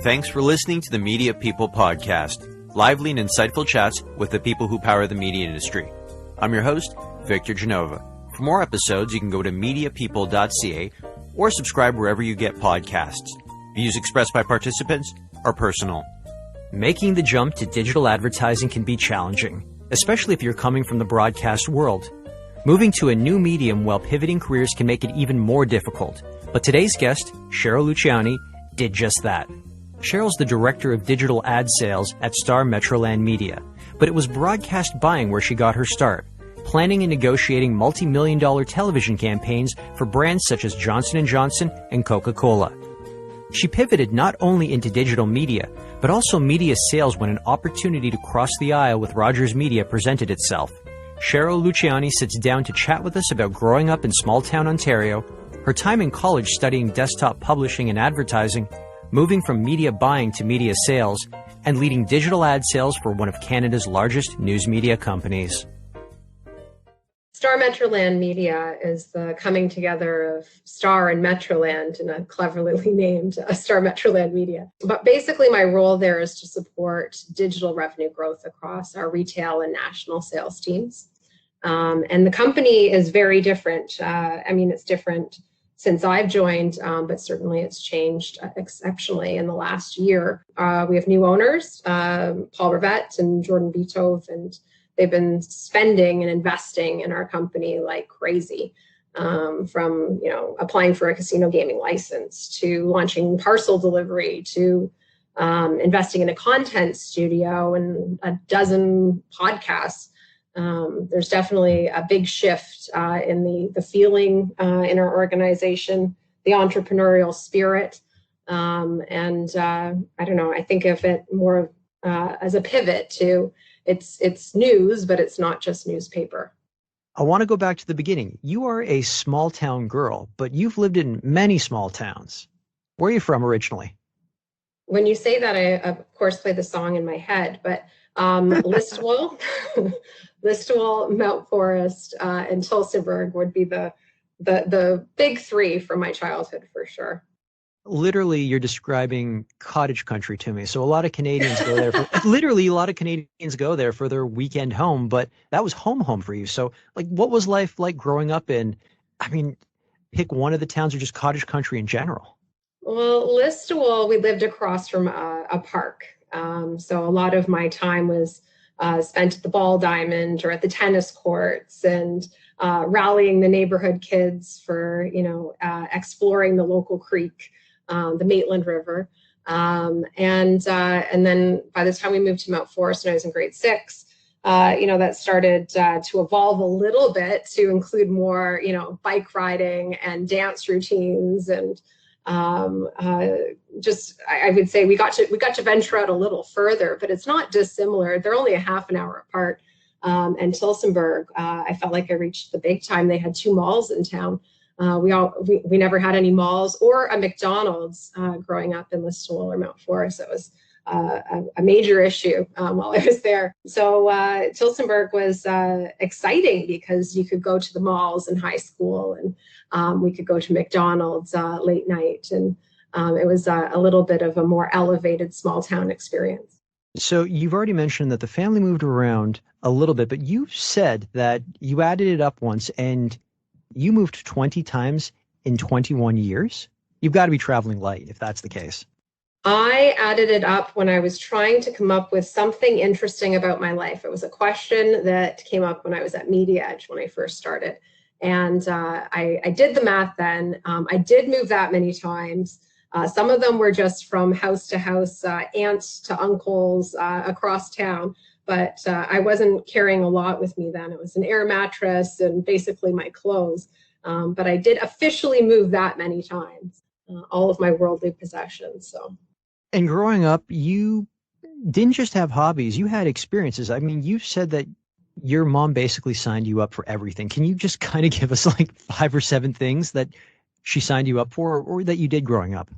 Thanks for listening to the Media People Podcast, lively and insightful chats with the people who power the media industry. I'm your host, Victor Genova. For more episodes, you can go to mediapeople.ca or subscribe wherever you get podcasts. Views expressed by participants are personal. Making the jump to digital advertising can be challenging, especially if you're coming from the broadcast world. Moving to a new medium while pivoting careers can make it even more difficult. But today's guest, Cheryl Luciani, did just that. Cheryl's the director of digital ad sales at Star Metroland Media, but it was broadcast buying where she got her start, planning and negotiating multi-million-dollar television campaigns for brands such as Johnson Johnson and Coca-Cola. She pivoted not only into digital media, but also media sales when an opportunity to cross the aisle with Rogers Media presented itself. Cheryl Luciani sits down to chat with us about growing up in small-town Ontario, her time in college studying desktop publishing and advertising, moving from media buying to media sales, and leading digital ad sales for one of Canada's largest news media companies. Star Metroland Media is the coming together of Star and Metroland in a cleverly named Star Metroland Media. But basically my role there is to support digital revenue growth across our retail and national sales teams. And the company is very different. It's different since I've joined, but certainly it's changed exceptionally in the last year. We have new owners, Paul Rivette and Jordan Beetove, and they've been spending and investing in our company like crazy, from applying for a casino gaming license to launching parcel delivery to investing in a content studio and a dozen podcasts. There's definitely a big shift in the feeling in our organization, the entrepreneurial spirit, I think of it more as a pivot to it's news, but it's not just newspaper. I want to go back to the beginning. You are a small town girl, but you've lived in many small towns. Where are you from originally? When you say that, I of course play the song in my head, but Listowel, Mount Forest, and Tillsonburg would be the big three from my childhood for sure. Literally, you're describing cottage country to me. So a lot of Canadians go there. A lot of Canadians go there for their weekend home, but that was home for you. So, what was life like growing up in? Pick one of the towns or just cottage country in general. Well, Listowel, we lived across from a park. So a lot of my time was spent at the Ball Diamond or at the tennis courts and rallying the neighborhood kids for, exploring the local creek, the Maitland River. And then by the time we moved to Mount Forest when I was in grade 6, that started to evolve a little bit to include more, bike riding and dance routines and I would say we got to venture out a little further, but it's not dissimilar. They're only a half an hour apart. And Tillsonburg, I felt like I reached the big time. They had 2 malls in town. We never had any malls or a McDonald's growing up in Listowel or Mount Forest. It was a major issue while I was there. So Tillsonburg was exciting because you could go to the malls in high school and we could go to McDonald's late night. And it was a little bit of a more elevated small town experience. So you've already mentioned that the family moved around a little bit, but you said that you added it up once and you moved 20 times in 21 years. You've got to be traveling light if that's the case. I added it up when I was trying to come up with something interesting about my life. It was a question that came up when I was at Media Edge when I first started. And I did the math then. I did move that many times. Some of them were just from house to house, aunts to uncles across town. But I wasn't carrying a lot with me then. It was an air mattress and basically my clothes. But I did officially move that many times, all of my worldly possessions. So. And growing up, you didn't just have hobbies, you had experiences. You've said that your mom basically signed you up for everything. Can you just kind of give us 5 or 7 things that she signed you up for or that you did growing up?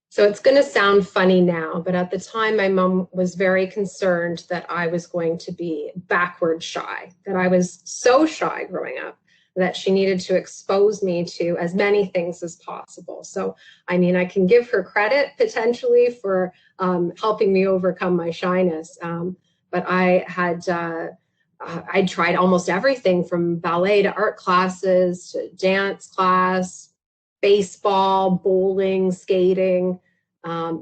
So it's going to sound funny now, but at the time, my mom was very concerned that I was going to be backward shy, that I was so shy growing up that she needed to expose me to as many things as possible. So, I mean, I can give her credit potentially for helping me overcome my shyness. But I tried almost everything from ballet to art classes to dance class, baseball, bowling, skating,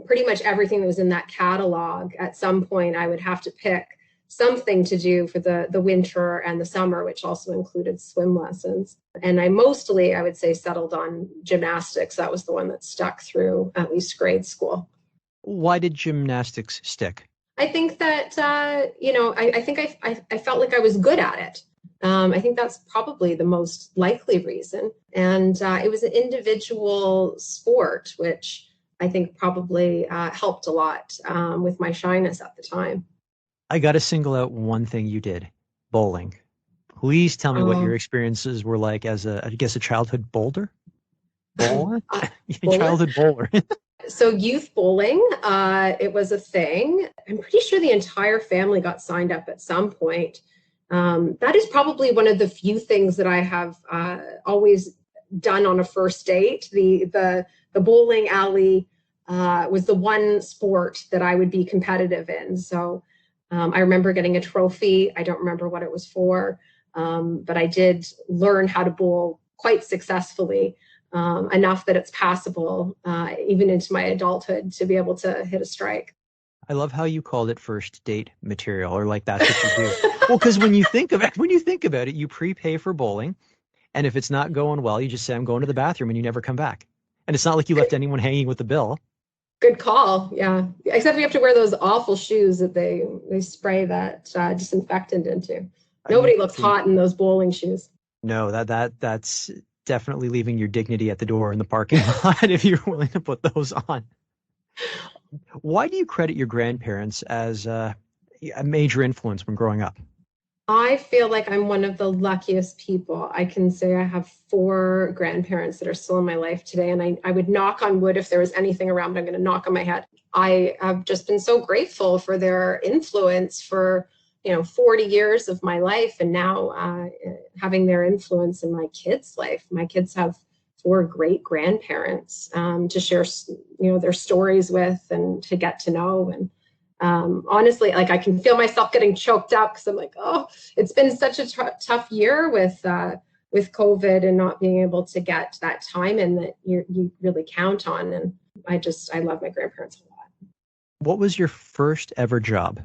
pretty much everything that was in that catalog. At some point, I would have to pick something to do for the winter and the summer, which also included swim lessons. And I would say, settled on gymnastics. That was the one that stuck through at least grade school. Why did gymnastics stick? I think that, I felt like I was good at it. I think that's probably the most likely reason. And it was an individual sport, which I think probably helped a lot with my shyness at the time. I got to single out one thing you did, bowling. Please tell me what your experiences were like as a childhood bowler? Bowler? Childhood bowler. So youth bowling, it was a thing. I'm pretty sure the entire family got signed up at some point. That is probably one of the few things that I have always done on a first date. The bowling alley was the one sport that I would be competitive in. So I remember getting a trophy. I don't remember what it was for, but I did learn how to bowl quite successfully. Enough that it's passable, even into my adulthood, to be able to hit a strike. I love how you called it first date material, or like that's what you do. Well, because when you think about it, you prepay for bowling, and if it's not going well, you just say, "I'm going to the bathroom," and you never come back. And it's not like you left anyone hanging with the bill. Good call. Yeah, except we have to wear those awful shoes that they spray that disinfectant into. Nobody looks hot in those bowling shoes. No, that's definitely leaving your dignity at the door in the parking lot if you're willing to put those on. Why do you credit your grandparents as a major influence when growing up? I feel like I'm one of the luckiest people. I can say I have 4 grandparents that are still in my life today, and I would knock on wood if there was anything around, but I'm going to knock on my head. I have just been so grateful for their influence for 40 years of my life, and now having their influence in my kids' life. My kids have 4 great grandparents to share, their stories with and to get to know. And honestly, like, I can feel myself getting choked up because I'm like, oh, it's been such a tough year with COVID and not being able to get that time in that you really count on. And I love my grandparents a lot. What was your first ever job?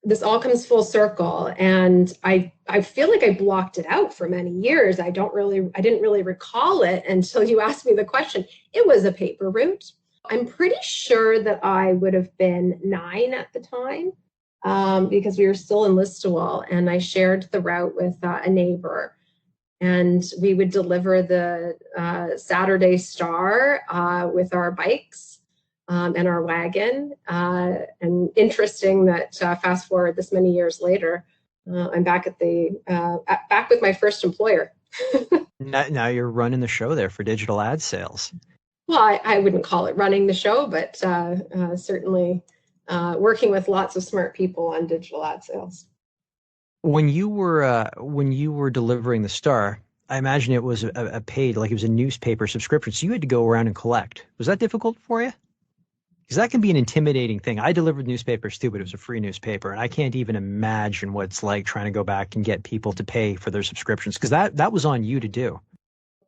This all comes full circle, and I feel like I blocked it out for many years. I didn't really recall it until you asked me the question. It was a paper route. I'm pretty sure that I would have been 9 at the time because we were still in Listowel, and I shared the route with a neighbor, and we would deliver the Saturday Star with our bikes. And our wagon. And interesting that fast forward this many years later, I'm back at back with my first employer. Now you're running the show there for digital ad sales. Well, I wouldn't call it running the show, but certainly working with lots of smart people on digital ad sales. When you were delivering the Star, I imagine it was a paid, like it was a newspaper subscription, so you had to go around and collect. Was that difficult for you? Because that can be an intimidating thing. I delivered newspapers too, but it was a free newspaper. And I can't even imagine what it's like trying to go back and get people to pay for their subscriptions, because that was on you to do.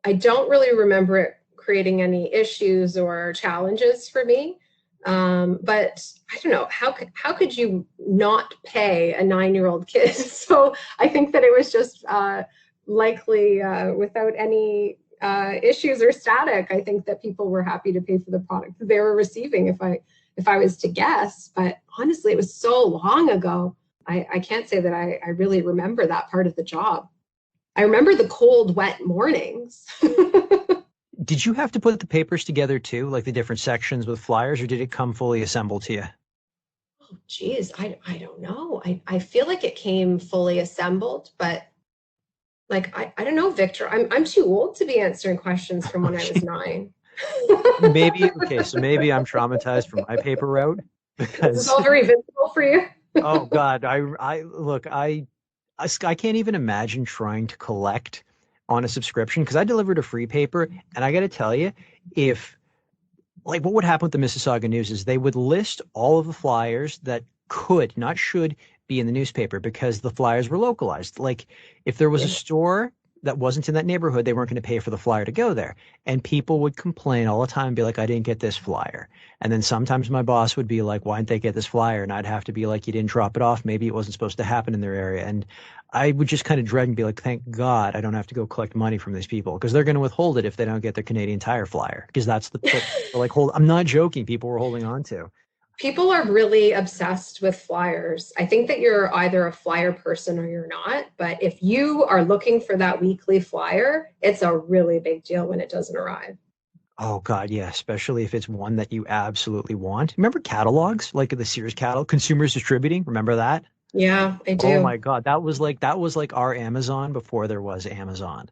I don't really remember it creating any issues or challenges for me. But I don't know, how could you not pay a 9-year-old kid? So I think that it was just likely without any issues or static. I think that people were happy to pay for the product that they were receiving, if I was to guess. But honestly, it was so long ago. I can't say that I really remember that part of the job. I remember the cold, wet mornings. Did you have to put the papers together too, like the different sections with flyers, or did it come fully assembled to you? Oh, geez, I don't know. I feel like it came fully assembled, but like, I don't know, Victor. I'm too old to be answering questions from when I was 9. Maybe I'm traumatized from my paper route, because it's all very visible for you. Oh God, I can't even imagine trying to collect on a subscription because I delivered a free paper, and I got to tell you, if like what would happen with the Mississauga News is they would list all of the flyers that could, not should, be in the newspaper because the flyers were localized. Like if there was a store that wasn't in that neighborhood, they weren't going to pay for the flyer to go there. And people would complain all the time and be like, I didn't get this flyer. And then sometimes my boss would be like, why didn't they get this flyer? And I'd have to be like, you didn't drop it off. Maybe it wasn't supposed to happen in their area. And I would just kind of dread and be like, thank God I don't have to go collect money from these people because they're going to withhold it if they don't get their Canadian Tire flyer. Because that's like, I'm not joking. People were holding on to. People are really obsessed with flyers. I think that you're either a flyer person or you're not. But if you are looking for that weekly flyer, it's a really big deal when it doesn't arrive. Oh, God, yeah, especially if it's one that you absolutely want. Remember catalogs, like the Sears catalog, Consumers Distributing? Remember that? Yeah, I do. Oh, my God. That was like our Amazon before there was Amazon.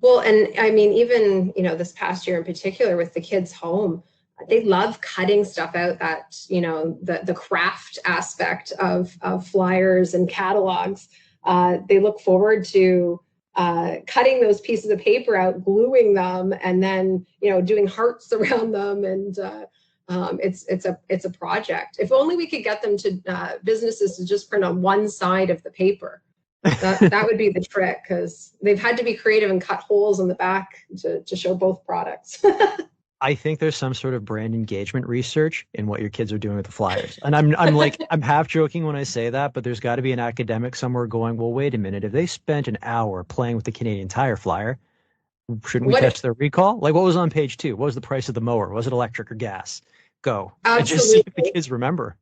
Well, and I mean, even, this past year in particular with the kids home, they love cutting stuff out that, the craft aspect of flyers and catalogs. They look forward to cutting those pieces of paper out, gluing them, and then, doing hearts around them. And it's a project. If only we could get them to businesses to just print on one side of the paper. That would be the trick because they've had to be creative and cut holes in the back to show both products. I think there's some sort of brand engagement research in what your kids are doing with the flyers. And I'm half joking when I say that, but there's got to be an academic somewhere going, well, wait a minute. If they spent an hour playing with the Canadian Tire flyer, shouldn't we test their recall? Like what was on page 2? What was the price of the mower? Was it electric or gas? Go. Absolutely. And just see if the kids remember.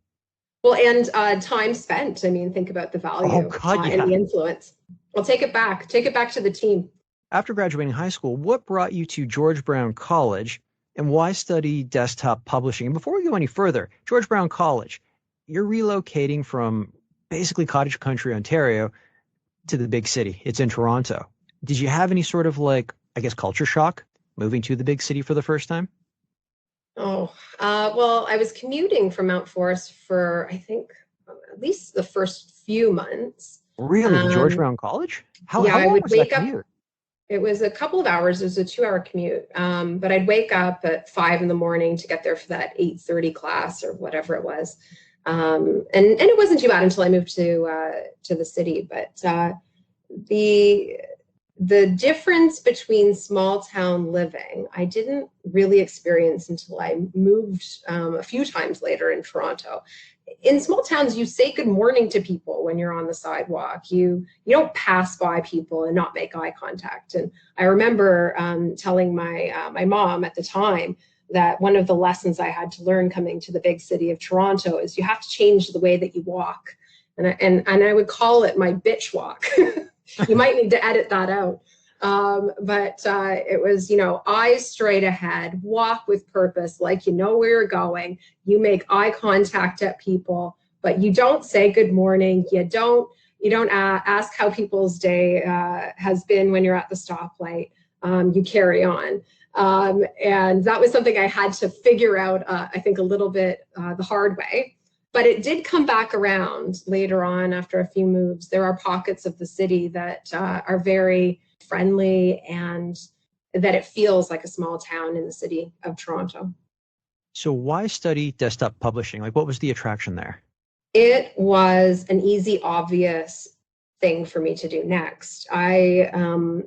Well, and time spent. I mean, think about the value and the influence. Well, take it back. Take it back to the team. After graduating high school, what brought you to George Brown College? And why study desktop publishing? And before we go any further, George Brown College, you're relocating from basically cottage country, Ontario, to the big city. It's in Toronto. Did you have any sort of culture shock moving to the big city for the first time? Oh, well, I was commuting from Mount Forest for, I think, at least the first few months. Really? George Brown College? How long I would was wake that up. commute? It was a couple of hours. It was a 2-hour commute. But I'd wake up at 5 in the morning to get there for that 8:30 class or whatever it was. And it wasn't too bad until I moved to the city. But the difference between small town living, I didn't really experience until I moved a few times later in Toronto. In small towns, you say good morning to people when you're on the sidewalk. You don't pass by people and not make eye contact. And I remember telling my mom at the time that one of the lessons I had to learn coming to the big city of Toronto is you have to change the way that you walk. And I would call it my bitch walk. You might need to edit that out. But it was, eyes straight ahead, walk with purpose, like you know where you're going. You make eye contact at people, but you don't say good morning. You don't ask how people's day has been when you're at the stoplight. You carry on. And that was something I had to figure out, I think, a little bit the hard way. But it did come back around later on after a few moves. There are pockets of the city that are very friendly and that it feels like a small town in the city of Toronto. So why study desktop publishing? What was the attraction there? It was an easy, obvious thing for me to do next. I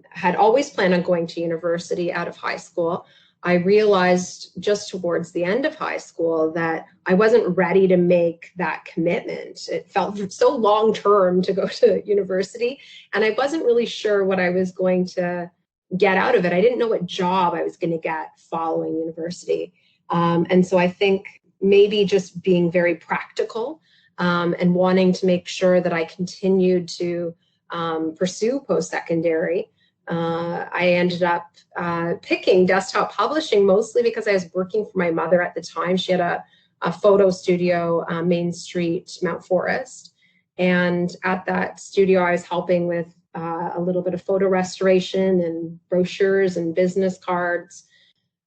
had always planned on going to university out of high school. I realized just towards the end of high school that I wasn't ready to make that commitment. It felt so long-term to go to university, and I wasn't really sure what I was going to get out of it. I didn't know what job I was going to get following university. And so I think maybe just being very practical and wanting to make sure that I continued to pursue post-secondary. I ended up picking desktop publishing mostly because I was working for my mother at the time. She had a photo studio, Main Street, Mount Forest. And at that studio, I was helping with a little bit of photo restoration and brochures and business cards.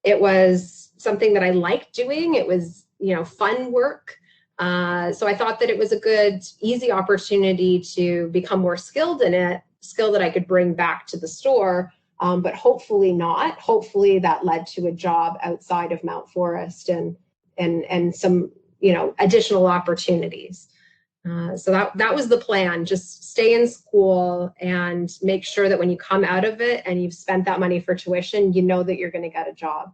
It was something that I liked doing. It was, fun work. So I thought that it was a good, easy opportunity to become more skilled in it, skill that I could bring back to the store but hopefully not. Hopefully that led to a job outside of Mount Forest and some, additional opportunities. So that was the plan. Just stay in school and make sure that when you come out of it and you've spent that money for tuition, you know that you're going to get a job.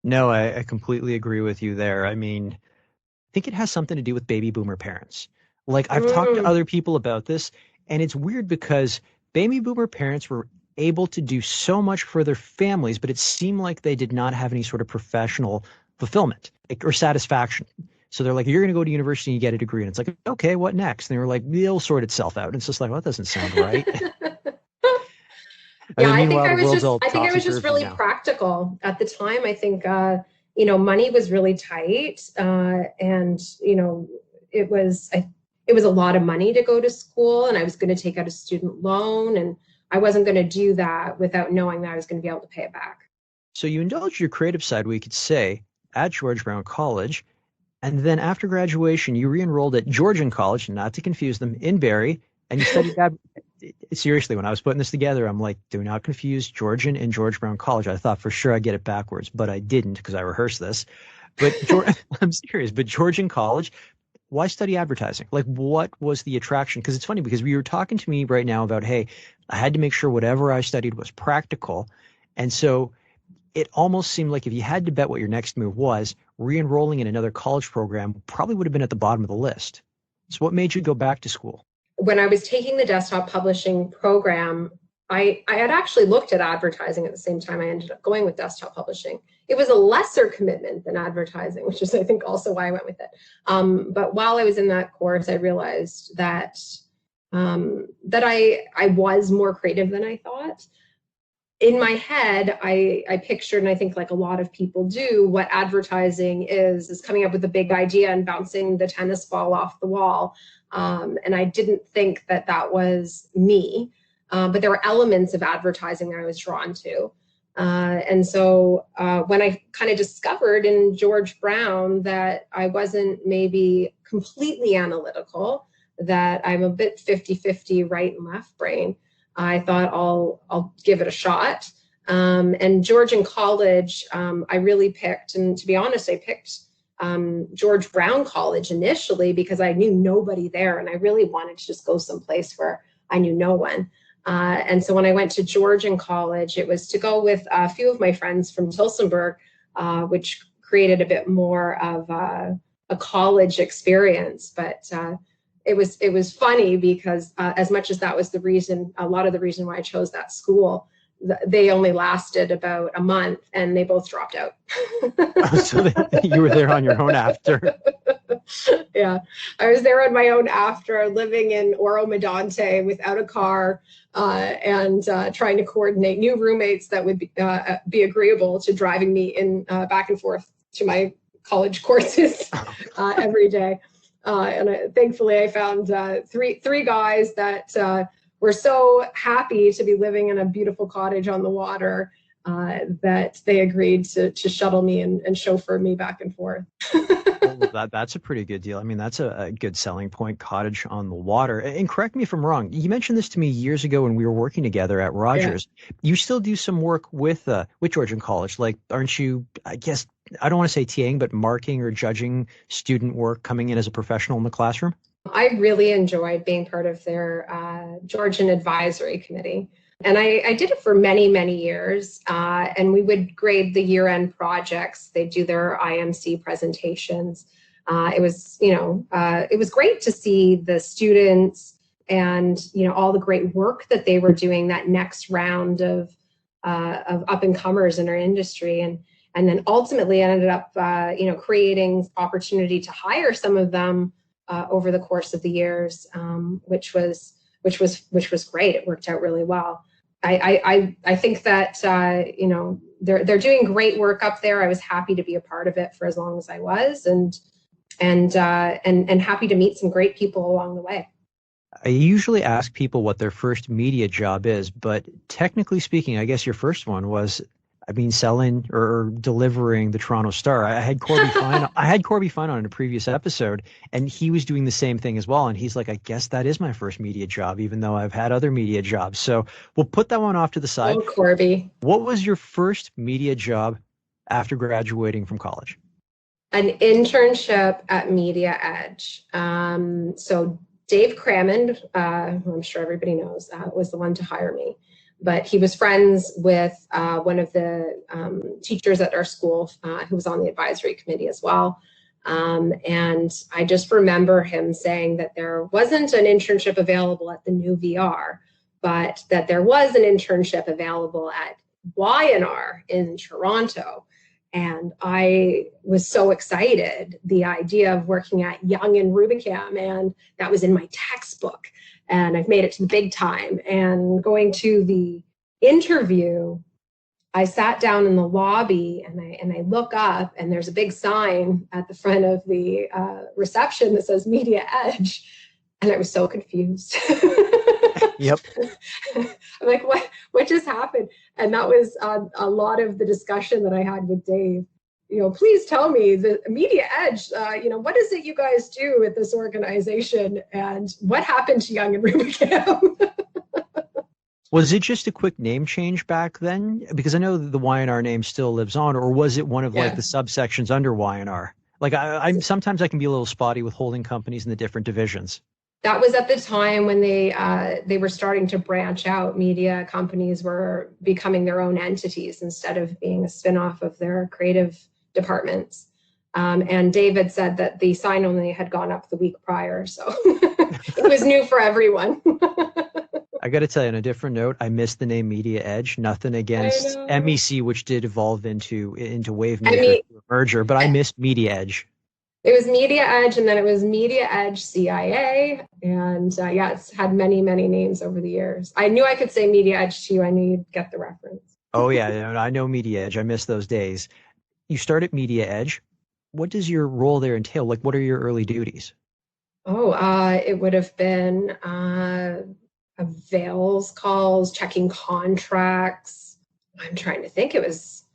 No, I completely agree with you there. I mean, I think it has something to do with baby boomer parents. Like I've talked to other people about this, and it's weird because baby boomer parents were able to do so much for their families, but it seemed like they did not have any sort of professional fulfillment or satisfaction. So they're like, you're going to go to university and you get a degree. And it's like, okay, what next? And they were like, it'll sort itself out. And it's just like, well, that doesn't sound right. Yeah, I think I was just really now. practical at the time. I think, money was really tight. And it was a lot of money to go to school, and I was going to take out a student loan, and I wasn't going to do that without knowing that I was going to be able to pay it back. So you indulged your creative side, we could say, at George Brown College. And then after graduation, you re-enrolled at Georgian College, not to confuse them, in Barrie, and you studied that. Seriously, when I was putting this together, I'm like, do not confuse Georgian and George Brown College. I thought for sure I'd get it backwards, but I didn't because I rehearsed this. But I'm serious. But Georgian College, why study advertising? Like, what was the attraction? Because it's funny because you were talking to me right now about, hey, I had to make sure whatever I studied was practical. And so it almost seemed like if you had to bet what your next move was, re-enrolling in another college program probably would have been at the bottom of the list. So what made you go back to school? When I was taking the desktop publishing program, I had actually looked at advertising at the same time I ended up going with desktop publishing. It was a lesser commitment than advertising, which is, I think, also why I went with it. But while I was in that course, I realized that I was more creative than I thought. In my head, I pictured, and I think like a lot of people do, what advertising is coming up with a big idea and bouncing the tennis ball off the wall. And I didn't think that was me, but there were elements of advertising that I was drawn to. And so when I kind of discovered in George Brown that I wasn't maybe completely analytical, that I'm a bit 50-50 right and left brain, I thought I'll give it a shot. And Georgian College, I really picked, and to be honest, I picked George Brown College initially because I knew nobody there, and I really wanted to just go someplace where I knew no one. And so when I went to Georgian College, it was to go with a few of my friends from Tilsonburg, which created a bit more of a college experience. But it was funny because as much as that was a lot of the reason why I chose that school, they only lasted about a month and they both dropped out. So you were there on your own after. Yeah, I was there on my own after, living in Oro Medonte without a car and trying to coordinate new roommates that would be agreeable to driving me in back and forth to my college courses every day. And thankfully, I found three guys that were so happy to be living in a beautiful cottage on the water that they agreed to shuttle me and chauffeur me back and forth. Well, that's a pretty good deal. I mean, that's a good selling point, cottage on the water. And correct me if I'm wrong. You mentioned this to me years ago when we were working together at Rogers. Yeah. You still do some work with Georgian College. Like, aren't you, I guess, I don't want to say TAing, but marking or judging student work coming in as a professional in the classroom? I really enjoyed being part of their Georgian Advisory Committee. And I did it for many, many years. And we would grade the year-end projects. They'd do their IMC presentations. It was great to see the students and, all the great work that they were doing, that next round of up-and-comers in our industry. And then ultimately ended up, creating opportunity to hire some of them over the course of the years, which was great. It worked out really well. I think that they're doing great work up there. I was happy to be a part of it for as long as I was, and happy to meet some great people along the way. I usually ask people what their first media job is, but technically speaking, I guess your first one was I mean, selling or delivering the Toronto Star. I had Corby Fine. I had Corby Fine on in a previous episode, and he was doing the same thing as well. And he's like, I guess that is my first media job, even though I've had other media jobs. So we'll put that one off to the side. Oh, Corby. What was your first media job after graduating from college? An internship at Media Edge. So Dave Crammond, who I'm sure everybody knows, was the one to hire me. But he was friends with one of the teachers at our school who was on the advisory committee as well. And I just remember him saying that there wasn't an internship available at the new VR, but that there was an internship available at Y&R in Toronto. And I was so excited, the idea of working at Young and Rubicam, and that was in my textbook. And I've made it to the big time. And going to the interview, I sat down in the lobby and I look up, and there's a big sign at the front of the reception that says Media Edge. And I was so confused. Yep. I'm like, what just happened? And that was a lot of the discussion that I had with Dave. Please tell me, the Media Edge, what is it you guys do at this organization, and what happened to Young and Rubicam? Was it just a quick name change back then? Because I know the Y&R name still lives on, or was it one of like the subsections under Y&R? Like I'm sometimes I can be a little spotty with holding companies in the different divisions. That was at the time when they were starting to branch out. Media companies were becoming their own entities instead of being a spinoff of their creative departments. And David said that the sign only had gone up the week prior, so it was new for everyone. I got to tell you, on a different note, I missed the name Media Edge. Nothing against MEC, which did evolve into Wavemaker merger, but I missed Media Edge. It was Media Edge, and then it was Media Edge CIA, and it's had many, many names over the years. I knew I could say Media Edge to you. I knew you'd get the reference. Oh, yeah, I know Media Edge. I miss those days. You start at Media Edge. What does your role there entail? Like, what are your early duties? Oh, it would have been avails calls, checking contracts. I'm trying to think. It was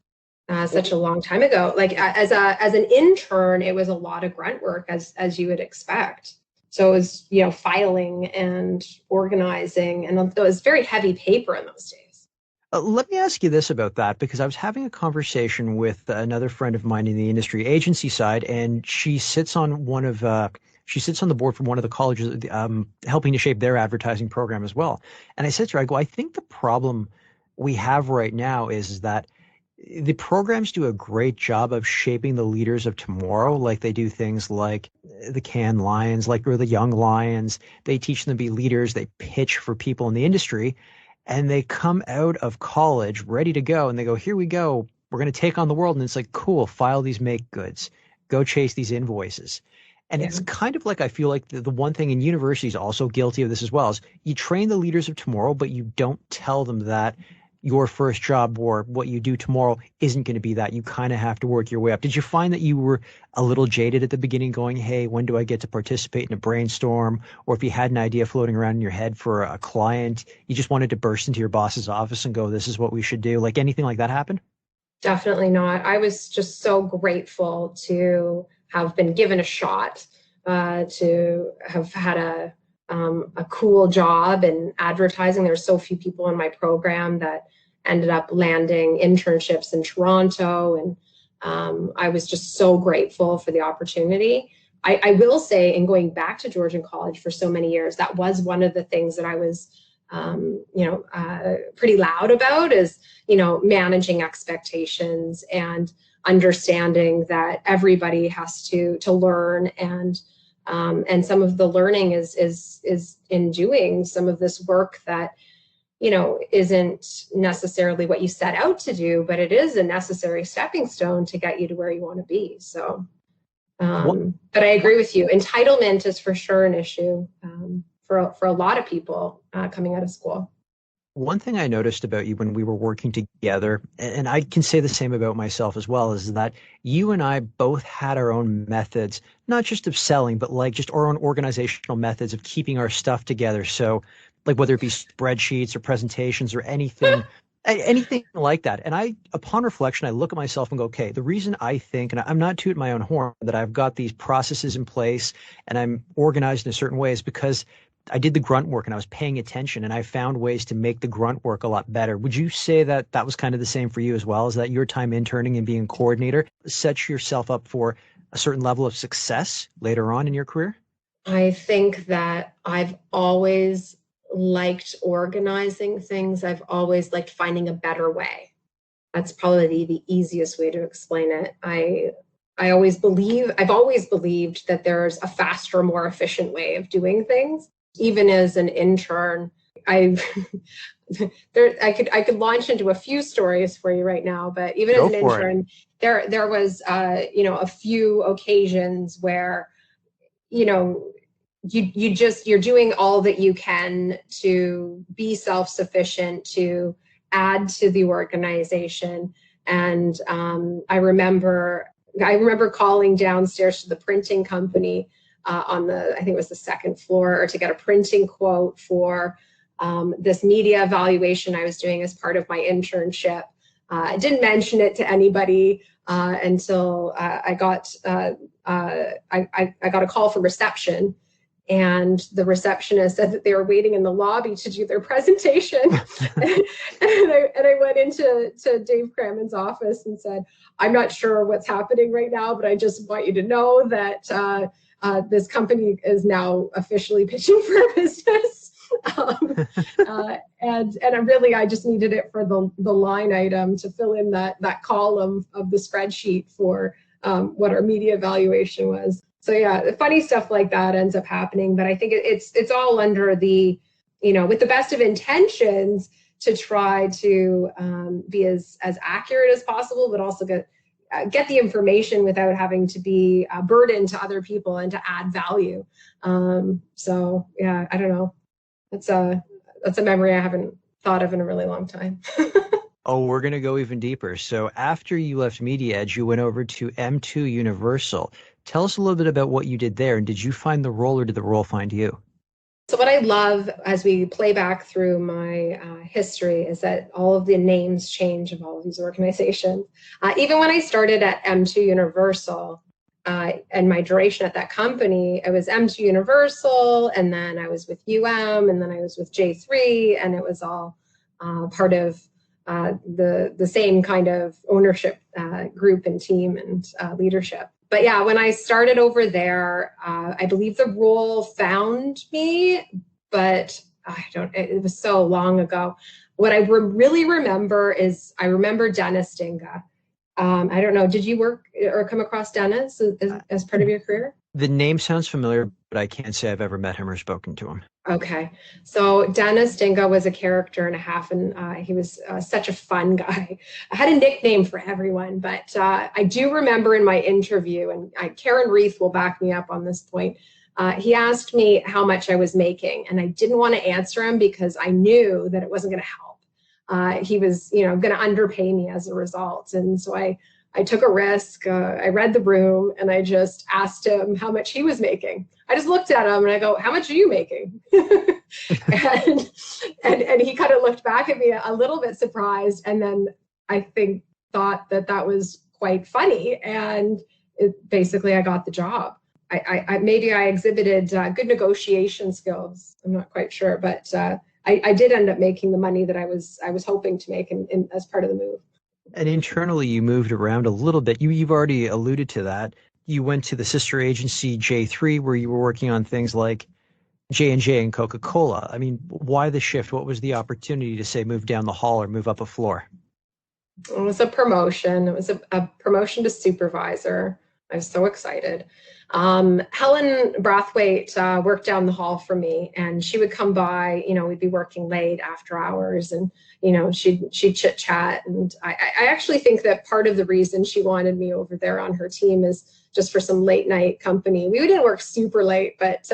such a long time ago. Like as an intern, it was a lot of grunt work, as you would expect. So it was, filing and organizing, and it was very heavy paper in those days. Let me ask you this about that, because I was having a conversation with another friend of mine in the industry agency side, and she sits on the board for one of the colleges, helping to shape their advertising program as well. And I said to her, I think the problem we have right now is that the programs do a great job of shaping the leaders of tomorrow. Like they do things like the Cannes Lions, or the Young Lions. They teach them to be leaders. They pitch for people in the industry, and they come out of college ready to go. And they go, here we go. We're going to take on the world. And it's like, cool, file these make goods, go chase these invoices. And it's kind of like, I feel like the one thing, in universities also guilty of this as well, is you train the leaders of tomorrow, but you don't tell them that your first job or what you do tomorrow isn't going to be that. You kind of have to work your way up. Did you find that you were a little jaded at the beginning, going, hey, when do I get to participate in a brainstorm? Or if you had an idea floating around in your head for a client, you just wanted to burst into your boss's office and go, this is what we should do? Like anything like that happened? Definitely not. I was just so grateful to have been given a shot, to have had a cool job in advertising. There's so few people in my program that ended up landing internships in Toronto, and I was just so grateful for the opportunity. I will say, in going back to Georgian College for so many years, that was one of the things that I was pretty loud about, is managing expectations and understanding that everybody has to learn, and some of the learning is in doing some of this work that isn't necessarily what you set out to do, but it is a necessary stepping stone to get you to where you want to be. So, but I agree with you. Entitlement is for sure an issue for a lot of people coming out of school. One thing I noticed about you when we were working together, and I can say the same about myself as well, is that you and I both had our own methods, not just of selling, but like just our own organizational methods of keeping our stuff together. So like whether it be spreadsheets or presentations or anything Anything like that. And upon reflection, I look at myself and go, okay, the reason I think, and I'm not tooting my own horn, that I've got these processes in place and I'm organized in a certain way is because I did the grunt work and I was paying attention and I found ways to make the grunt work a lot better. Would you say that that was kind of the same for you as well? Is that your time interning and being a coordinator sets yourself up for a certain level of success later on in your career? I think that I've always liked organizing things. I've always liked finding a better way. That's probably the easiest way to explain it. I've always believed that there's a faster, more efficient way of doing things. Even as an intern, I could launch into a few stories for you right now, but even as an intern, there was a few occasions where you're doing all that you can to be self-sufficient, to add to the organization. And I remember calling downstairs to the printing company I think it was the second floor, to get a printing quote for this media evaluation I was doing as part of my internship. I didn't mention it to anybody until I got a call from reception, and the receptionist said that they were waiting in the lobby to do their presentation. and I went into Dave Crammond's office and said, I'm not sure what's happening right now, but I just want you to know that this company is now officially pitching for a business. And I just needed it for the line item to fill in that column of the spreadsheet for what our media evaluation was. So yeah, funny stuff like that ends up happening. But I think it's all under the, with the best of intentions to try to be as accurate as possible, but also get the information without having to be a burden to other people and to add value. So yeah, I don't know. That's a memory I haven't thought of in a really long time. Oh, we're going to go even deeper. So after you left Media Edge, you went over to M2 Universal. Tell us a little bit about what you did there. And did you find the role or did the role find you? So what I love as we play back through my history is that all of the names change of all of these organizations. Even when I started at M2 Universal and my duration at that company, it was M2 Universal, and then I was with UM, and then I was with J3, and it was all part of the same kind of ownership group and team and leadership. But yeah, when I started over there, I believe the role found me, but it was so long ago. What I really remember is I remember Dennis Dinga. I don't know, did you work or come across Dennis as part of your career? The name sounds familiar, but I can't say I've ever met him or spoken to him. Okay. So Dennis Dinga was a character and a half, and he was such a fun guy. I had a nickname for everyone, but I do remember in my interview, and Karen Reith will back me up on this point, he asked me how much I was making, and I didn't want to answer him because I knew that it wasn't going to help. He was, going to underpay me as a result. And so I took a risk. I read the room and I just asked him how much he was making. I just looked at him and I go, how much are you making? and he kind of looked back at me a little bit surprised. And then I thought that was quite funny. And basically I got the job. I maybe I exhibited good negotiation skills. I'm not quite sure, but I did end up making the money that I was hoping to make in as part of the move. And internally, you moved around a little bit. You've already alluded to that. You went to the sister agency J3, where you were working on things like J&J and Coca-Cola. I mean, why the shift? What was the opportunity to say move down the hall or move up a floor? It was a promotion. It was a promotion to supervisor. I was so excited. Helen Brathwaite worked down the hall from me, and she would come by. We'd be working late after hours, and she'd chit chat. And I actually think that part of the reason she wanted me over there on her team is just for some late night company. We didn't work super late, but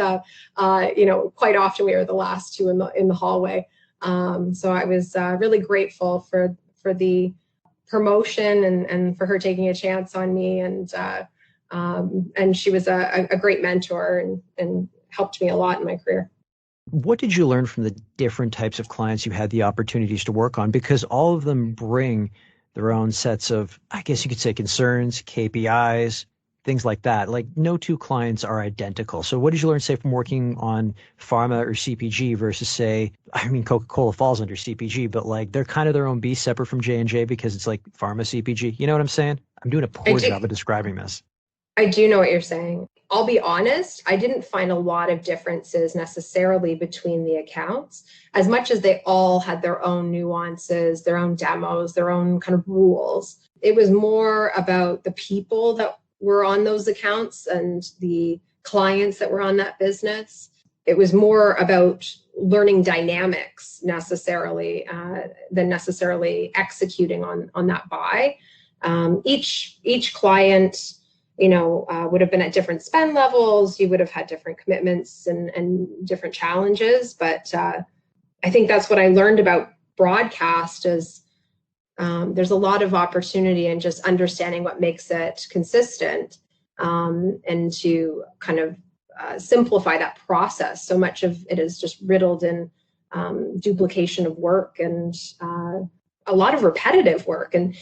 quite often we were the last two in the hallway. So I was really grateful for the promotion and for her taking a chance on me, and she was a great mentor and helped me a lot in my career. What did you learn from the different types of clients you had the opportunities to work on? Because all of them bring their own sets of, I guess you could say, concerns, KPIs, things like that. Like no two clients are identical. So what did you learn, say, from working on pharma or CPG versus, say, I mean, Coca-Cola falls under CPG, but like they're kind of their own beast separate from J&J because it's like pharma CPG. You know what I'm saying? I'm doing a poor job of describing this. I do know what you're saying. I'll be honest, I didn't find a lot of differences necessarily between the accounts, as much as they all had their own nuances, their own demos, their own kind of rules. It was more about the people that were on those accounts and the clients that were on that business. It was more about learning dynamics necessarily than necessarily executing on that buy. Each client, would have been at different spend levels. You would have had different commitments and different challenges. But I think that's what I learned about broadcast is there's a lot of opportunity in just understanding what makes it consistent and to kind of simplify that process. So much of it is just riddled in duplication of work and a lot of repetitive work. And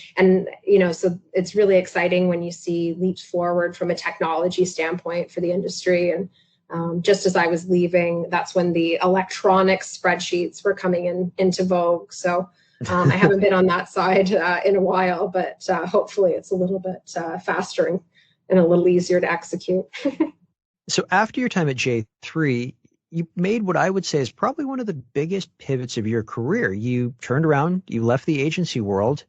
so it's really exciting when you see leaps forward from a technology standpoint for the industry. And just as I was leaving, that's when the electronic spreadsheets were coming into vogue. So I haven't been on that side in a while, but hopefully it's a little bit faster and a little easier to execute. So after your time at J3, you made what I would say is probably one of the biggest pivots of your career. You turned around, you left the agency world,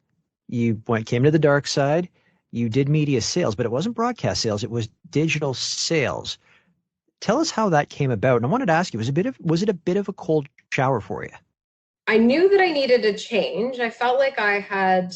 came to the dark side, you did media sales, but it wasn't broadcast sales, it was digital sales. Tell us how that came about. And I wanted to ask you, was it a bit of a cold shower for you? I knew that I needed a change. I felt like I had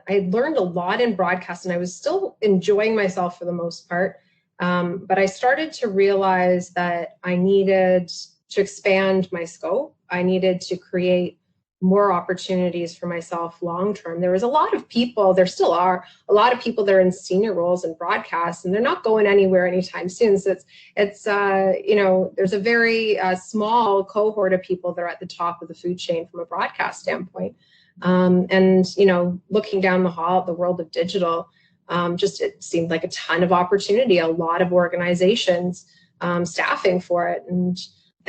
learned a lot in broadcast and I was still enjoying myself for the most part. But I started to realize that I needed to expand my scope. I needed to create more opportunities for myself long-term. There was a lot of people, there still are a lot of people that are in senior roles in broadcast and they're not going anywhere anytime soon. So it's there's a very small cohort of people that are at the top of the food chain from a broadcast standpoint. Looking down the hall at the world of digital, it seemed like a ton of opportunity, a lot of organizations staffing for it. And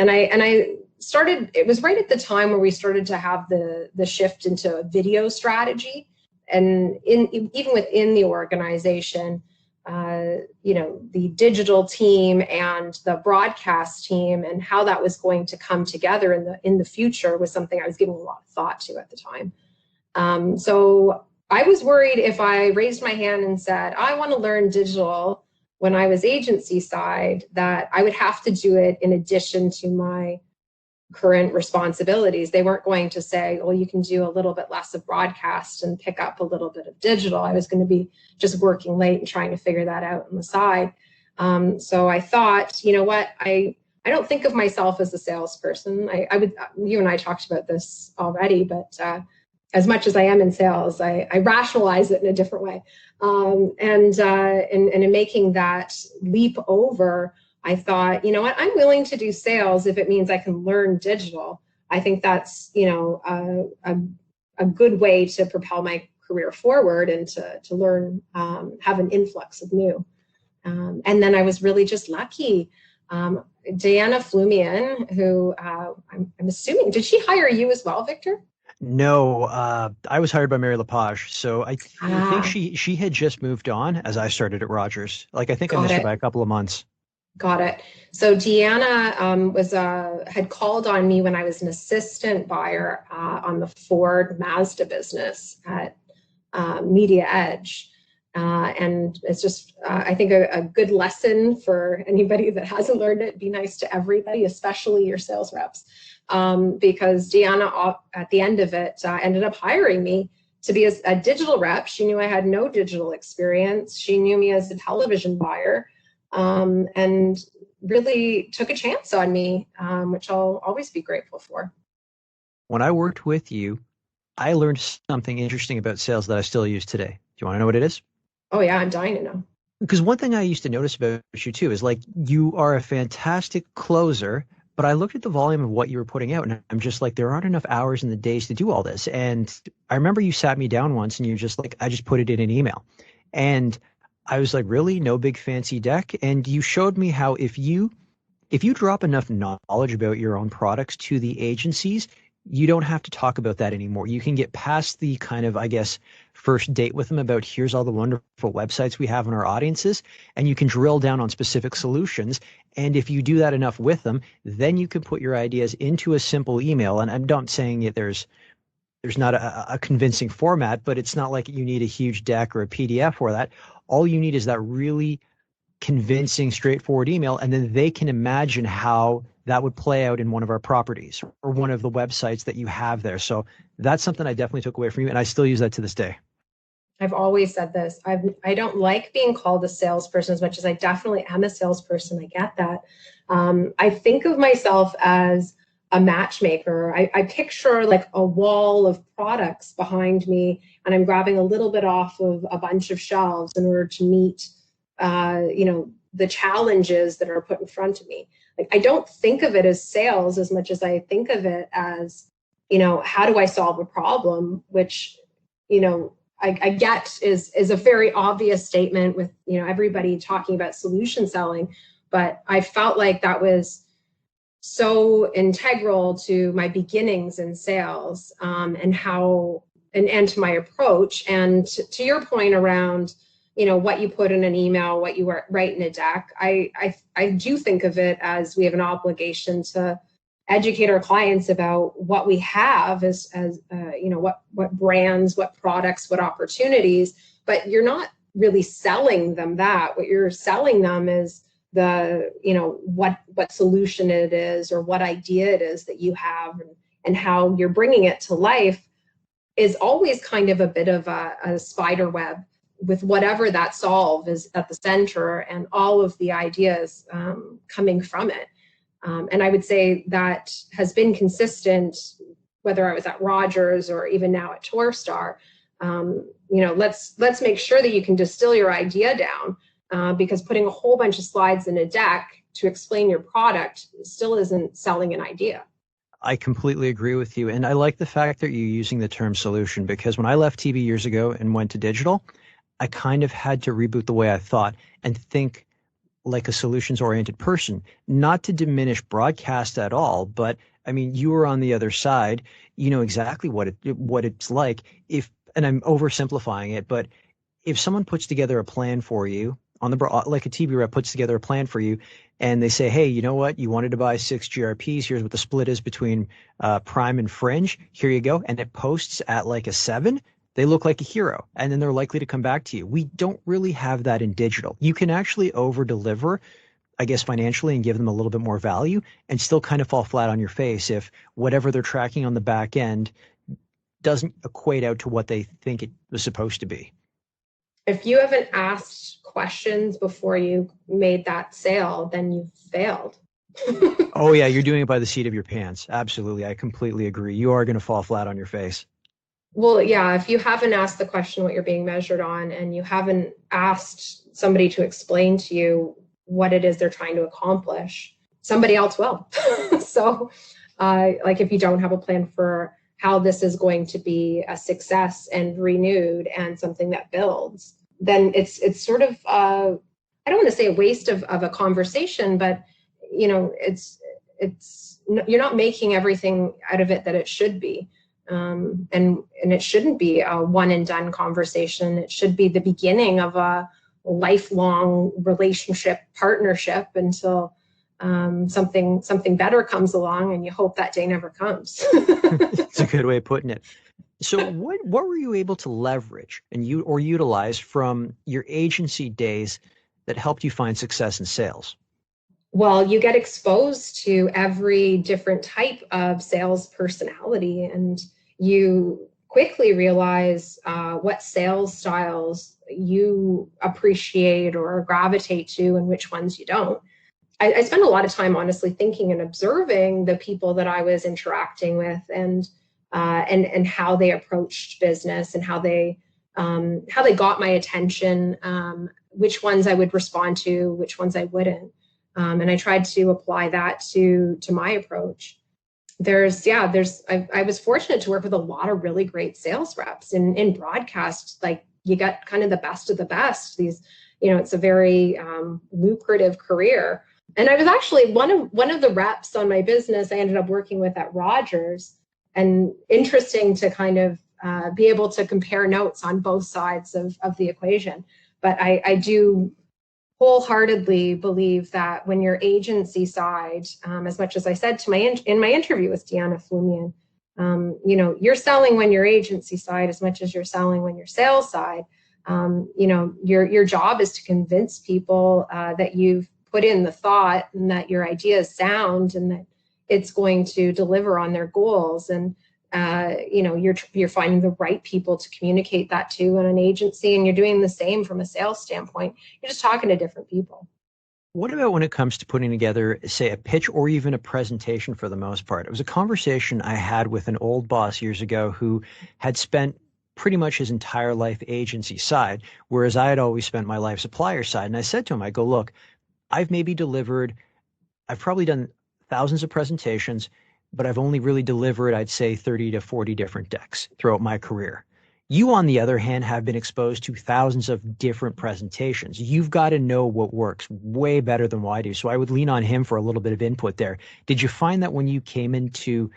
I started, it was right at the time where we started to have the shift into a video strategy. And even within the organization, the digital team and the broadcast team and how that was going to come together in the future was something I was giving a lot of thought to at the time. So I was worried if I raised my hand and said, I want to learn digital when I was agency side, that I would have to do it in addition to my current responsibilities. They weren't going to say, well, you can do a little bit less of broadcast and pick up a little bit of digital. I was going to be just working late and trying to figure that out on the side. So I thought, you know what, I don't think of myself as a salesperson. You and I talked about this already, but as much as I am in sales, I rationalize it in a different way. And in making that leap over, I thought, you know what, I'm willing to do sales if it means I can learn digital. I think that's, a good way to propel my career forward and to learn, have an influx of new. And then I was really just lucky. Deanna flew me in, who I'm assuming, did she hire you as well, Victor? No, I was hired by Mary Lepage. So I think she had just moved on as I started at Rogers. I think I missed her by a couple of months. Got it. So Deanna had called on me when I was an assistant buyer on the Ford Mazda business at Media Edge. And it's just, I think, a good lesson for anybody that hasn't learned it. Be nice to everybody, especially your sales reps. Because Deanna, at the end of it, ended up hiring me to be a digital rep. She knew I had no digital experience. She knew me as a television buyer. And really took a chance on me, which I'll always be grateful for. When I worked with you, I learned something interesting about sales that I still use today. Do you want to know what it is? Oh yeah, I'm dying to know. Because one thing I used to notice about you too is you are a fantastic closer, But I looked at the volume of what you were putting out, and I'm just like, there aren't enough hours in the days to do all this. And I remember you sat me down once and you're just like, I just put it in an email. And I was like, really? No big fancy deck? And you showed me how if you drop enough knowledge about your own products to the agencies, you don't have to talk about that anymore. You can get past the kind of, I guess, first date with them about here's all the wonderful websites we have in our audiences, and you can drill down on specific solutions. And if you do that enough with them, then you can put your ideas into a simple email. And I'm not saying that there's not a convincing format, but it's not like you need a huge deck or a PDF for that. All you need is that really convincing, straightforward email, and then they can imagine how that would play out in one of our properties or one of the websites that you have there. So that's something I definitely took away from you, and I still use that to this day. I've always said this. I don't like being called a salesperson as much as I definitely am a salesperson. I get that. I think of myself as a matchmaker. I picture like a wall of products behind me, and I'm grabbing a little bit off of a bunch of shelves in order to meet the challenges that are put in front of me. Like, I don't think of it as sales as much as I think of it as, how do I solve a problem, which, I get is a very obvious statement with, everybody talking about solution selling, but I felt like that was so integral to my beginnings in sales, and how, and to my approach. And to your point around, what you put in an email, what you write in a deck, I do think of it as we have an obligation to educate our clients about what we have as what brands, what products, what opportunities, but you're not really selling them that. What you're selling them is what solution it is or what idea it is that you have, and how you're bringing it to life is always kind of a bit of a spider web, with whatever that solve is at the center and all of the ideas coming from it. And I would say that has been consistent, whether I was at Rogers or even now at Tourstar. Let's make sure that you can distill your idea down, because putting a whole bunch of slides in a deck to explain your product still isn't selling an idea. I completely agree with you. And I like the fact that you're using the term solution, because when I left TV years ago and went to digital, I kind of had to reboot the way I thought and think like a solutions-oriented person, not to diminish broadcast at all. But I mean, you were on the other side, you know exactly what it's like. And I'm oversimplifying it, but if someone puts together a plan for you like a TV rep puts together a plan for you, and they say, hey, you know what? You wanted to buy 6 GRPs. Here's what the split is between Prime and Fringe. Here you go. And it posts at like a 7. They look like a hero, and then they're likely to come back to you. We don't really have that in digital. You can actually over-deliver, I guess, financially, and give them a little bit more value and still kind of fall flat on your face if whatever they're tracking on the back end doesn't equate out to what they think it was supposed to be. If you haven't asked questions before you made that sale, then you've failed. Oh, yeah, you're doing it by the seat of your pants. Absolutely. I completely agree. You are going to fall flat on your face. Well, yeah, if you haven't asked the question what you're being measured on, and you haven't asked somebody to explain to you what it is they're trying to accomplish, somebody else will. So like if you don't have a plan for how this is going to be a success and renewed and something that builds, then it's sort of, I don't want to say a waste of a conversation, but it's you're not making everything out of it that it should be. And it shouldn't be a one and done conversation. It should be the beginning of a lifelong relationship, partnership, until something better comes along, and you hope that day never comes. It's a good way of putting it. So what were you able to leverage and utilize from your agency days that helped you find success in sales? Well, you get exposed to every different type of sales personality, and you quickly realize what sales styles you appreciate or gravitate to and which ones you don't. I spent a lot of time, honestly, thinking and observing the people that I was interacting with, and how they approached business, and how they got my attention, which ones I would respond to, which ones I wouldn't. And I tried to apply that to my approach. I was fortunate to work with a lot of really great sales reps in broadcast. Like, you got kind of the best of the best. It's a very lucrative career. And I was actually one of the reps on my business I ended up working with at Rogers. And interesting to kind of be able to compare notes on both sides of the equation. But I do wholeheartedly believe that when your agency side, as much as I said in my interview with Deanna Flumian, you're selling when your agency side as much as you're selling when your sales side. Your job is to convince people that you've put in the thought and that your idea is sound and that it's going to deliver on their goals. And you're finding the right people to communicate that to in an agency, and you're doing the same from a sales standpoint. You're just talking to different people. What about when it comes to putting together, say, a pitch or even a presentation for the most part? It was a conversation I had with an old boss years ago who had spent pretty much his entire life agency side, whereas I had always spent my life supplier side. And I said to him, I go, look, I've probably done thousands of presentations, but I've only really delivered, I'd say, 30 to 40 different decks throughout my career. You, on the other hand, have been exposed to thousands of different presentations. You've got to know what works way better than what I do. So I would lean on him for a little bit of input there. Did you find that when you came into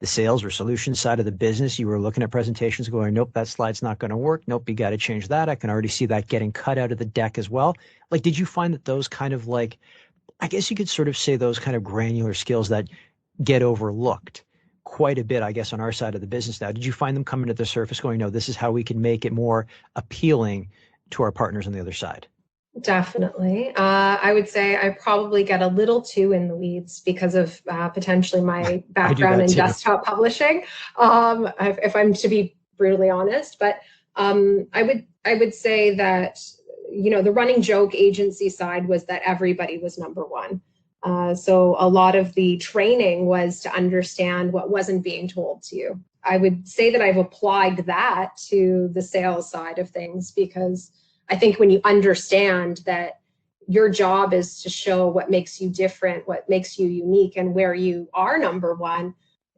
the sales or solution side of the business, you were looking at presentations going, nope, that slide's not going to work. Nope, you got to change that. I can already see that getting cut out of the deck as well. Like, did you find that those kind of I guess you could sort of say those kind of granular skills that get overlooked quite a bit, I guess, on our side of the business now, did you find them coming to the surface going, no, this is how we can make it more appealing to our partners on the other side? Definitely. I would say I probably get a little too in the weeds because of potentially my background in desktop publishing, if I'm to be brutally honest. But I would say that, the running joke agency side was that everybody was number one. So a lot of the training was to understand what wasn't being told to you. I would say that I've applied that to the sales side of things, because I think when you understand that your job is to show what makes you different, what makes you unique, and where you are number one,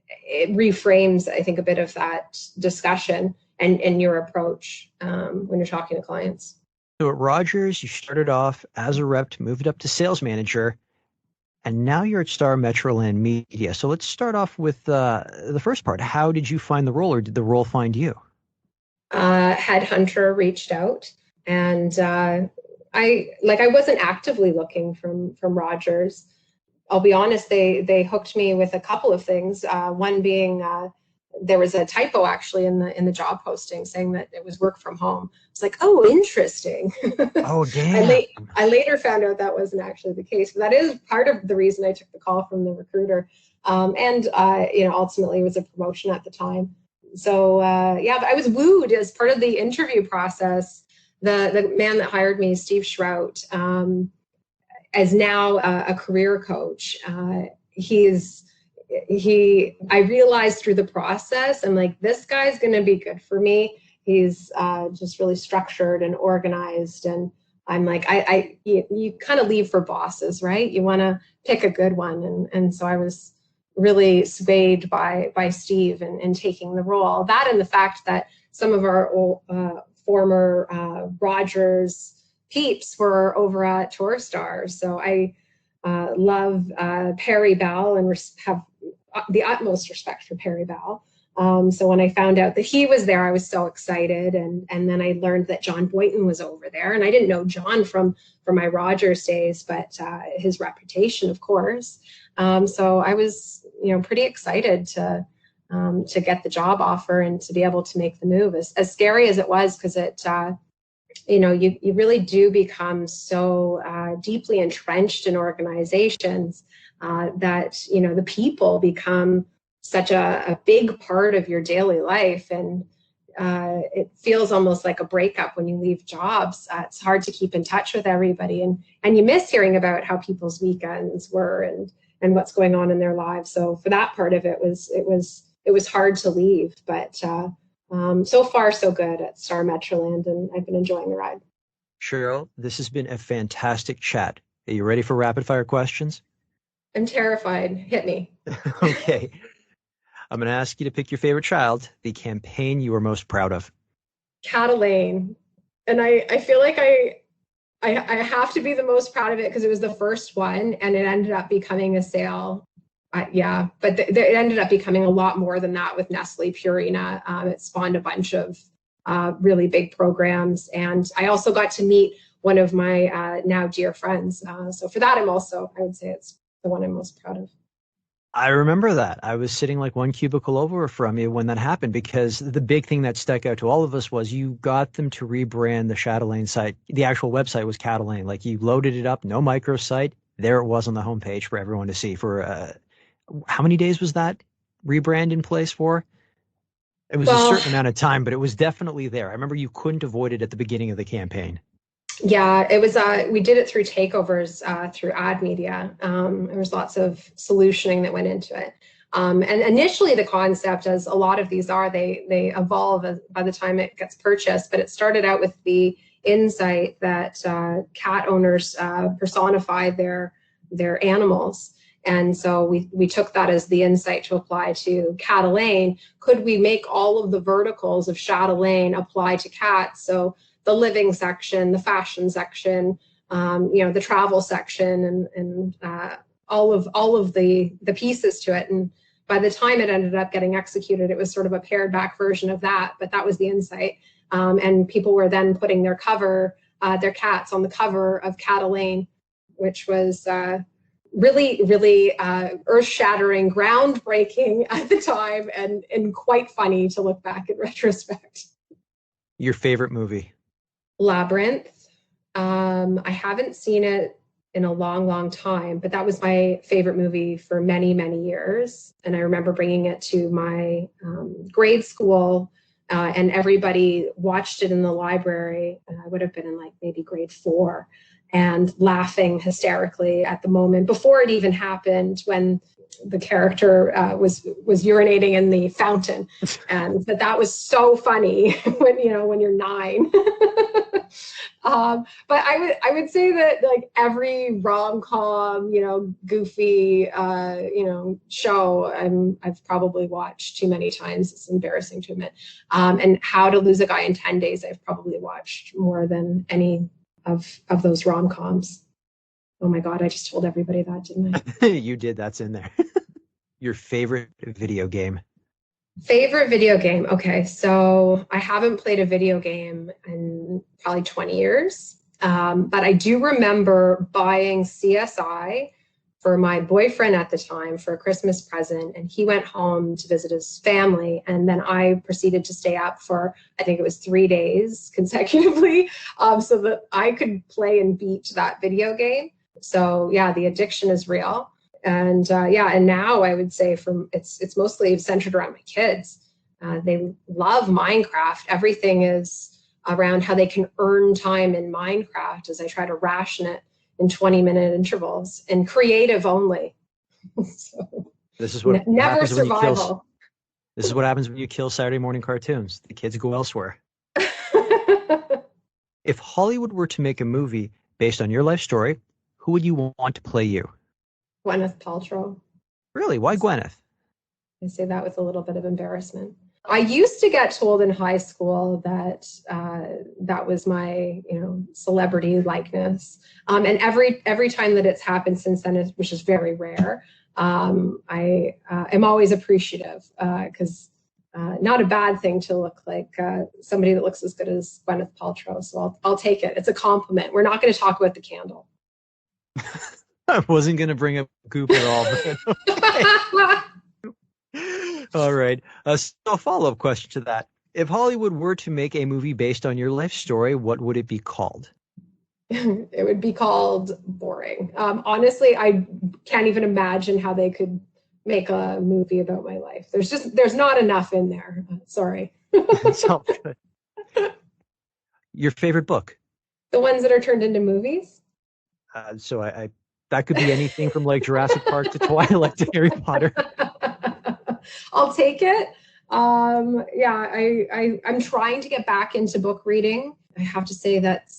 it reframes, I think, a bit of that discussion and your approach when you're talking to clients. So at Rogers, you started off as a rep, moved up to sales manager, and now you're at Star Metroland Media. So let's start off with the first part. How did you find the role, or did the role find you? Headhunter reached out, and I wasn't actively looking from Rogers. I'll be honest, they hooked me with a couple of things. One being there was a typo actually in the job posting saying that it was work from home. It's like, oh, interesting. Oh, damn. I later found out that wasn't actually the case, but that is part of the reason I took the call from the recruiter. And ultimately it was a promotion at the time. So but I was wooed as part of the interview process. The man that hired me, Steve Schrout, as now a career coach. I realized through the process, I'm like, this guy's going to be good for me. He's just really structured and organized. And I'm like, you kind of leave for bosses, right? You want to pick a good one. And so I was really swayed by Steve and taking the role. That and the fact that some of our former Rogers peeps were over at Tourstar. So I love Perry Bell and have the utmost respect for Perry Bell. So when I found out that he was there, I was so excited. And then I learned that John Boynton was over there. And I didn't know John from my Rogers days, but his reputation, of course. So I was, pretty excited to get the job offer and to be able to make the move. As scary as it was, because it, you really do become so deeply entrenched in organizations that, the people become such a big part of your daily life. And it feels almost like a breakup when you leave jobs. It's hard to keep in touch with everybody, and you miss hearing about how people's weekends were and what's going on in their lives. So for that part of it was hard to leave, but so far so good at Star Metroland, and I've been enjoying the ride. Cheryl, this has been a fantastic chat. Are you ready for rapid fire questions? I'm terrified. Hit me. Okay. I'm going to ask you to pick your favorite child, the campaign you are most proud of. Catalane. And I feel like I have to be the most proud of it because it was the first one and it ended up becoming a sale. Yeah, but it ended up becoming a lot more than that with Nestle Purina. It spawned a bunch of really big programs. And I also got to meet one of my now dear friends. So for that, I would say it's the one I'm most proud of. I remember that. I was sitting like one cubicle over from you when that happened because the big thing that stuck out to all of us was you got them to rebrand the Chatelaine site. The actual website was Catalane. Like you loaded it up, no microsite. There it was on the homepage for everyone to see. For how many days was that rebrand in place for? It was a certain amount of time, but it was definitely there. I remember you couldn't avoid it at the beginning of the campaign. Yeah, it was. We did it through takeovers through ad media. There was lots of solutioning that went into it. And initially, the concept, as a lot of these are, they evolve by the time it gets purchased. But it started out with the insight that cat owners personify their animals. And so we took that as the insight to apply to Catalane. Could we make all of the verticals of Chatelaine apply to cats? So the living section, the fashion section, the travel section, and all of the pieces to it. And by the time it ended up getting executed, it was sort of a pared back version of that. But that was the insight. And people were then putting their cats on the cover of Catalane, which was really, really earth-shattering, groundbreaking at the time, and quite funny to look back in retrospect. Your favorite movie? Labyrinth. I haven't seen it in a long, long time, but that was my favorite movie for many, many years. And I remember bringing it to my grade school, and everybody watched it in the library. I would have been in like maybe grade 4, and laughing hysterically at the moment before it even happened, when the character was urinating in the fountain. And that was so funny when you're 9. But I would say that like every rom-com, goofy, show I've probably watched too many times. It's embarrassing to admit. And How to Lose a Guy in 10 Days, I've probably watched more than any of those rom-coms. Oh my God, I just told everybody that, didn't I? You did. That's in there. Your favorite video game? Favorite video game. Okay, so I haven't played a video game in probably 20 years. But I do remember buying CSI for my boyfriend at the time for a Christmas present. And he went home to visit his family. And then I proceeded to stay up for, I think it was 3 days consecutively, so that I could play and beat that video game. So yeah, the addiction is real. And and now I would say it's mostly centered around my kids. They love Minecraft. Everything is around how they can earn time in Minecraft as I try to ration it in 20-minute intervals and creative only. So, this is what never happens survival. This is what happens when you kill Saturday morning cartoons. The kids go elsewhere. If Hollywood were to make a movie based on your life story, who would you want to play you? Gwyneth Paltrow. Really? Why Gwyneth? I say that with a little bit of embarrassment. I used to get told in high school that that was my, celebrity likeness. And every time that it's happened since then, which is very rare, I am always appreciative, because not a bad thing to look like somebody that looks as good as Gwyneth Paltrow. So I'll take it. It's a compliment. We're not going to talk about the candle. I wasn't going to bring up Goop at all. But okay. All right. So a follow-up question to that. If Hollywood were to make a movie based on your life story, what would it be called? It would be called Boring. Honestly, I can't even imagine how they could make a movie about my life. There's not enough in there. Sorry. It's all good. Your favorite book? The ones that are turned into movies? So I that could be anything from like Jurassic Park to Twilight to Harry Potter. I'll take it. I'm trying to get back into book reading. I have to say that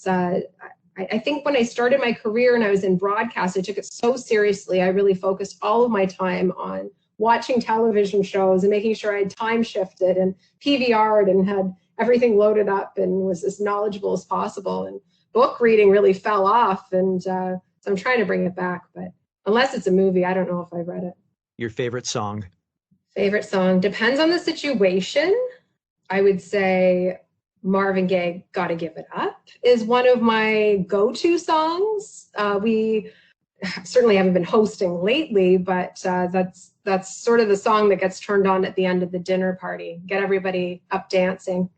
I think when I started my career and I was in broadcast, I took it so seriously. I really focused all of my time on watching television shows and making sure I had time shifted and PVR'd and had everything loaded up and was as knowledgeable as possible. And book reading really fell off. And so I'm trying to bring it back. But unless it's a movie, I don't know if I've read it. Your favorite song? Favorite song depends on the situation. I would say Marvin Gaye, Gotta Give It Up is one of my go-to songs. We certainly haven't been hosting lately, but that's sort of the song that gets turned on at the end of the dinner party. Get everybody up dancing.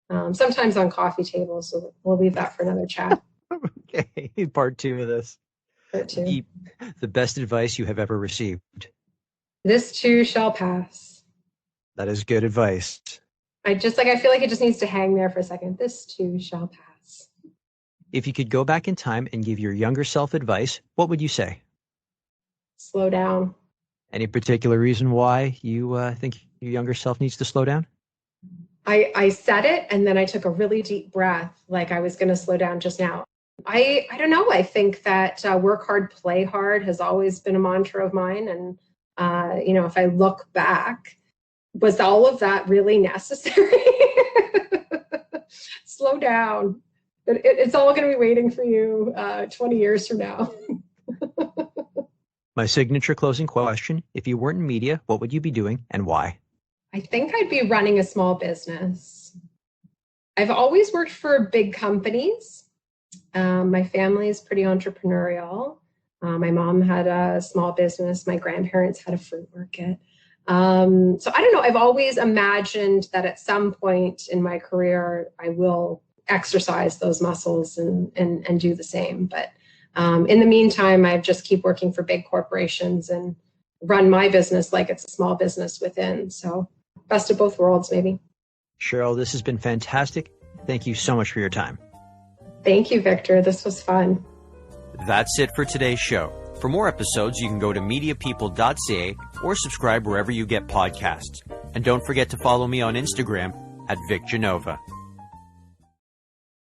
Sometimes on coffee tables, so we'll leave that for another chat. Okay, part 2 of this. Part 2. The best advice you have ever received? This too shall pass. That is good advice. I feel like it just needs to hang there for a second. This too shall pass. If you could go back in time and give your younger self advice, what would you say? Slow down. Any particular reason why you think your younger self needs to slow down? I said it, and then I took a really deep breath, like I was going to slow down just now. I don't know. I think that work hard, play hard has always been a mantra of mine. And, if I look back, was all of that really necessary? Slow down. It's all going to be waiting for you 20 years from now. My signature closing question, if you weren't in media, what would you be doing and why? I think I'd be running a small business. I've always worked for big companies. My family is pretty entrepreneurial. My mom had a small business. My grandparents had a fruit market. So I don't know. I've always imagined that at some point in my career, I will exercise those muscles and do the same. But in the meantime, I just keep working for big corporations and run my business like it's a small business within. So best of both worlds, maybe. Cheryl, this has been fantastic. Thank you so much for your time. Thank you, Victor. This was fun. That's it for today's show. For more episodes, you can go to mediapeople.ca or subscribe wherever you get podcasts. And don't forget to follow me on Instagram @VicGenova.